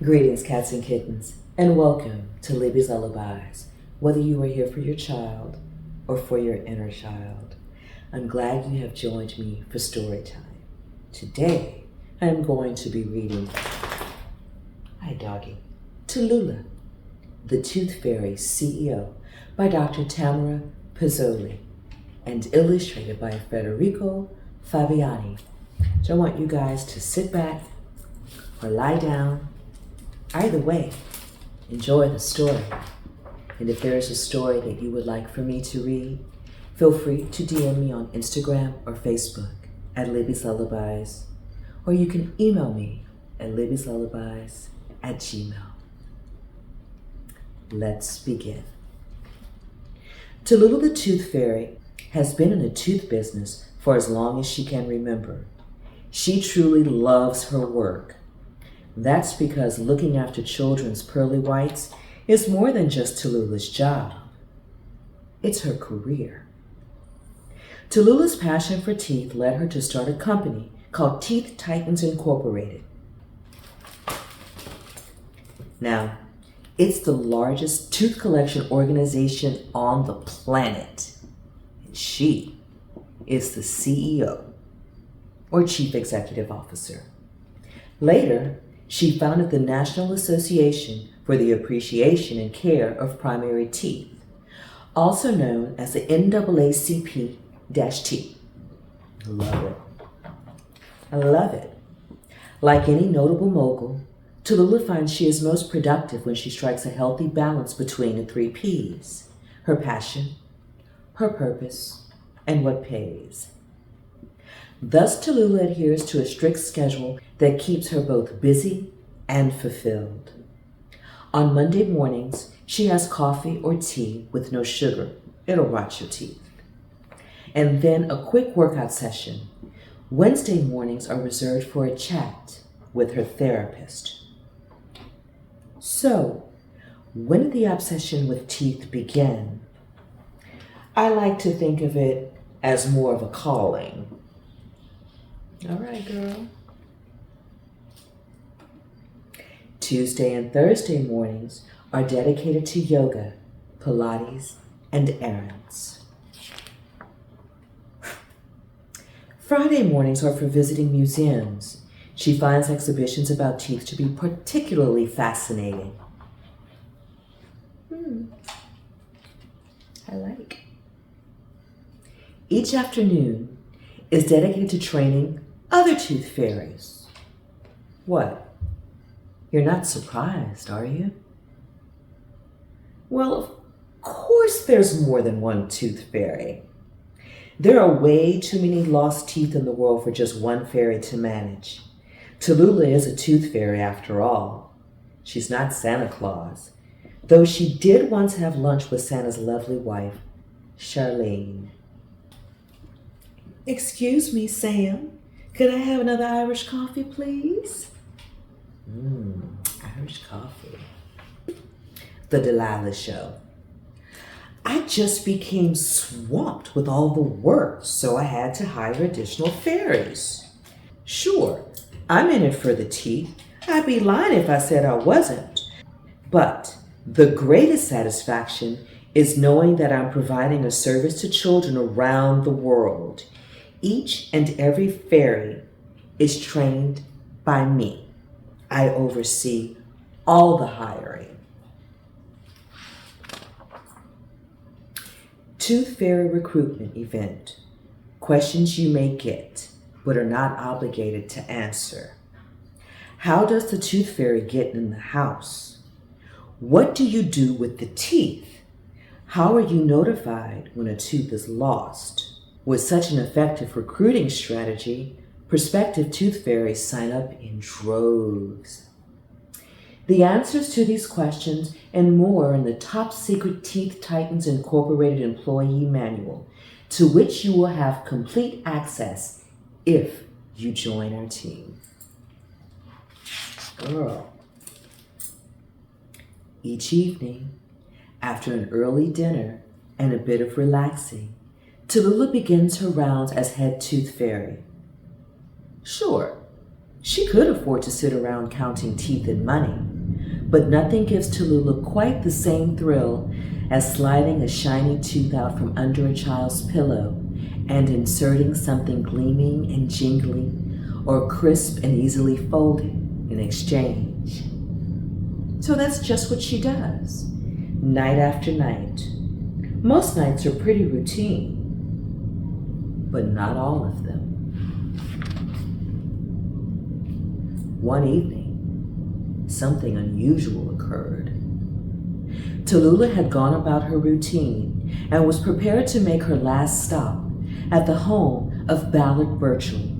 Greetings, cats and kittens, and welcome to Libby's Lullabies. Whether you are here for your child or for your inner child, I'm glad you have joined me for story time. Today, I am going to be reading, hi doggy, Tallulah, the Tooth Fairy CEO by Dr. Tamara Pizzoli and illustrated by Federico Fabiani. So I want you guys to sit back or lie down. Either way, enjoy the story. And if there is a story that you would like for me to read, feel free to DM me on Instagram or Facebook at Libby's Lullabies, or you can email me at libbyslullabies@gmail.com. Let's begin. Tallulah the Tooth Fairy has been in the tooth business for as long as she can remember. She truly loves her work. That's because looking after children's pearly whites is more than just Tallulah's job. It's her career. Tallulah's passion for teeth led her to start a company called Teeth Titans Incorporated. Now, it's the largest tooth collection organization on the planet. And she is the CEO, or Chief Executive Officer. Later, she founded the National Association for the Appreciation and Care of Primary Teeth, also known as the NAACP-T. I love it. I love it. Like any notable mogul, Tallulah finds she is most productive when she strikes a healthy balance between the three P's: her passion, her purpose, and what pays. Thus, Tallulah adheres to a strict schedule that keeps her both busy and fulfilled. On Monday mornings, she has coffee or tea with no sugar. It'll rot your teeth. And then a quick workout session. Wednesday mornings are reserved for a chat with her therapist. So, when did the obsession with teeth begin? I like to think of it as more of a calling. All right, girl. Tuesday and Thursday mornings are dedicated to yoga, Pilates, and errands. Friday mornings are for visiting museums. She finds exhibitions about teeth to be particularly fascinating. I like. Each afternoon is dedicated to training other tooth fairies. What? You're not surprised, are you? Well, of course there's more than one tooth fairy. There are way too many lost teeth in the world for just one fairy to manage. Tallulah is a tooth fairy after all. She's not Santa Claus, though she did once have lunch with Santa's lovely wife, Charlene. Excuse me, Sam. Could I have another Irish coffee, please? Irish coffee. The Tallulah Show. I just became swamped with all the work, so I had to hire additional fairies. Sure, I'm in it for the teeth. I'd be lying if I said I wasn't. But the greatest satisfaction is knowing that I'm providing a service to children around the world. Each and every fairy is trained by me. I oversee all the hiring. Tooth Fairy Recruitment Event. Questions you may get, but are not obligated to answer. How does the Tooth Fairy get in the house? What do you do with the teeth? How are you notified when a tooth is lost? With such an effective recruiting strategy, prospective tooth fairies sign up in droves. The answers to these questions and more are in the top secret Teeth Titans Incorporated employee manual, to which you will have complete access if you join our team. Girl. Each evening, after an early dinner and a bit of relaxing, Tallulah begins her rounds as head tooth fairy. Sure, she could afford to sit around counting teeth and money, But nothing gives Tallulah quite the same thrill as sliding a shiny tooth out from under a child's pillow and inserting something gleaming and jingly or crisp and easily folded in exchange. So that's just what she does, night after night. Most nights are pretty routine, but not all of them. One evening, something unusual occurred. Tallulah had gone about her routine and was prepared to make her last stop at the home of Ballard Burchell.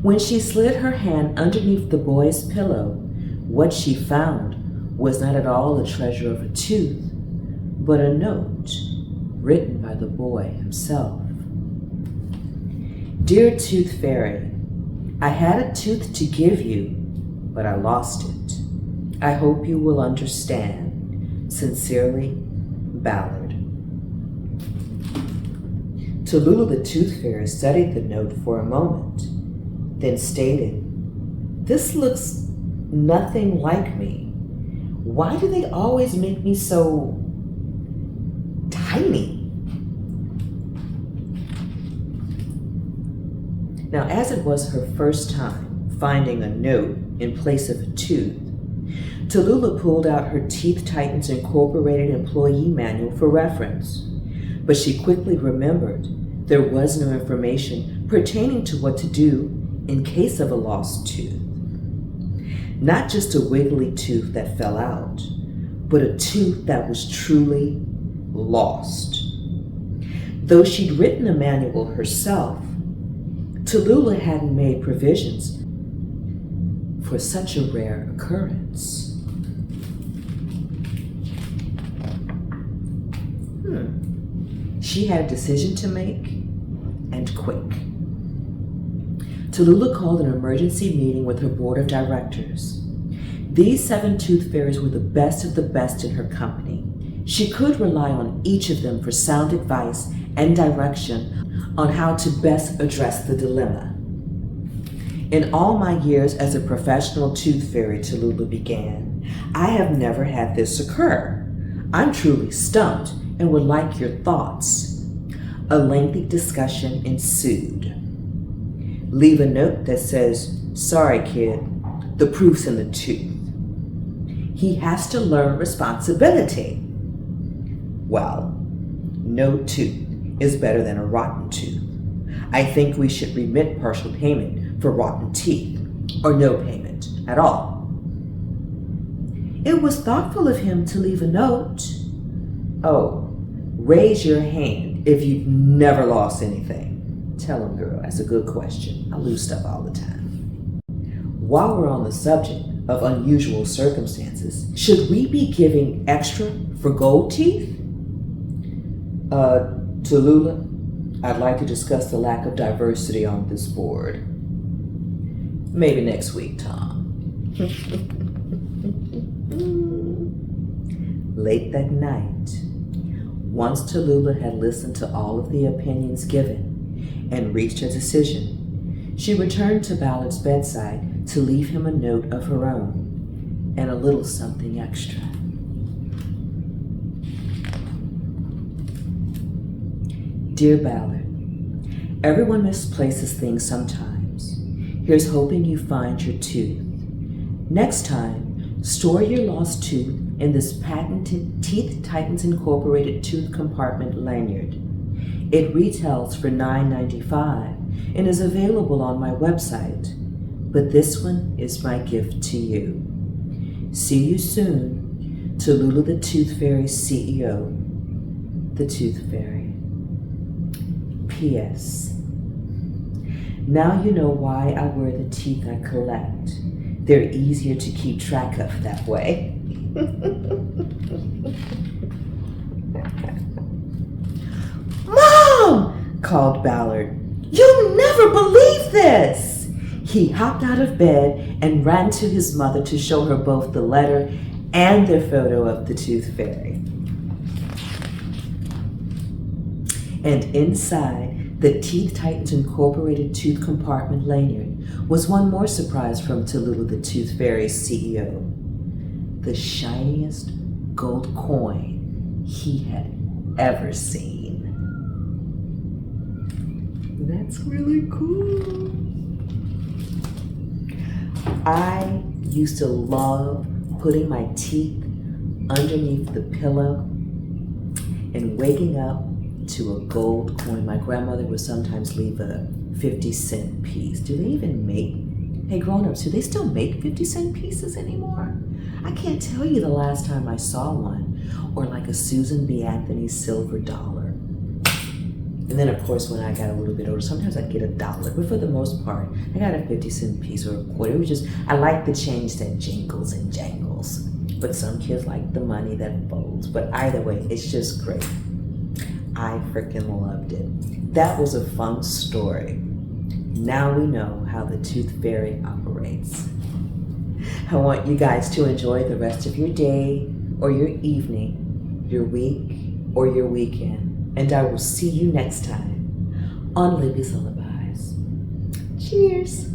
When she slid her hand underneath the boy's pillow, what she found was not at all the treasure of a tooth, but a note written by the boy himself. Dear Tooth Fairy, I had a tooth to give you, but I lost it. I hope you will understand. Sincerely, Ballard. Tallulah the Tooth Fairy studied the note for a moment, then stated, "This looks nothing like me. Why do they always make me so tiny?" Now, as it was her first time finding a note in place of a tooth, Tallulah pulled out her Teeth Titans Incorporated employee manual for reference, but she quickly remembered there was no information pertaining to what to do in case of a lost tooth. Not just a wiggly tooth that fell out, but a tooth that was truly lost. Though she'd written a manual herself, Tallulah hadn't made provisions for such a rare occurrence. She had a decision to make, and quick. Tallulah called an emergency meeting with her board of directors. These 7 tooth fairies were the best of the best in her company. She could rely on each of them for sound advice and direction on how to best address the dilemma. In all my years as a professional tooth fairy, Tallulah began, I have never had this occur. I'm truly stumped and would like your thoughts. A lengthy discussion ensued. Leave a note that says, "Sorry, kid, the proof's in the tooth." He has to learn responsibility. Well, no tooth is better than a rotten tooth. I think we should remit partial payment for rotten teeth, or no payment at all. It was thoughtful of him to leave a note. Oh, raise your hand if you've never lost anything. Tell him, girl, that's a good question. I lose stuff all the time. While we're on the subject of unusual circumstances, should we be giving extra for gold teeth? Tallulah, I'd like to discuss the lack of diversity on this board. Maybe next week, Tom. Late that night, once Tallulah had listened to all of the opinions given and reached a decision, she returned to Ballard's bedside to leave him a note of her own and a little something extra. Dear Ballard, everyone misplaces things sometimes. Here's hoping you find your tooth. Next time, store your lost tooth in this patented Teeth Titans Incorporated tooth compartment lanyard. It retails for $9.95 and is available on my website, but this one is my gift to you. See you soon, Tallulah the Tooth Fairy's CEO, the Tooth Fairy. P.S. Now you know why I wear the teeth I collect. They're easier to keep track of that way. Mom! Called Ballard. You'll never believe this! He hopped out of bed and ran to his mother to show her both the letter and their photo of the Tooth Fairy. And inside, The Teeth Titans Incorporated tooth compartment lanyard was one more surprise from Tallulah, the Tooth Fairy's CEO. The shiniest gold coin he had ever seen. That's really cool. I used to love putting my teeth underneath the pillow and waking up to a gold coin. My grandmother would sometimes leave a 50-cent piece. Do they even make, hey grown-ups, do they still make 50-cent pieces anymore? I can't tell you the last time I saw one. Or like a Susan B. Anthony silver dollar. And then of course when I got a little bit older, sometimes I'd get $1, but for the most part, I got a 50-cent piece or a quarter. It was just, I like the change that jingles and jangles. But some kids like the money that folds. But either way, it's just great. I freaking loved it. That was a fun story. Now we know how the Tooth Fairy operates. I want you guys to enjoy the rest of your day or your evening, your week or your weekend. And I will see you next time on Libby's Lullabies. Cheers.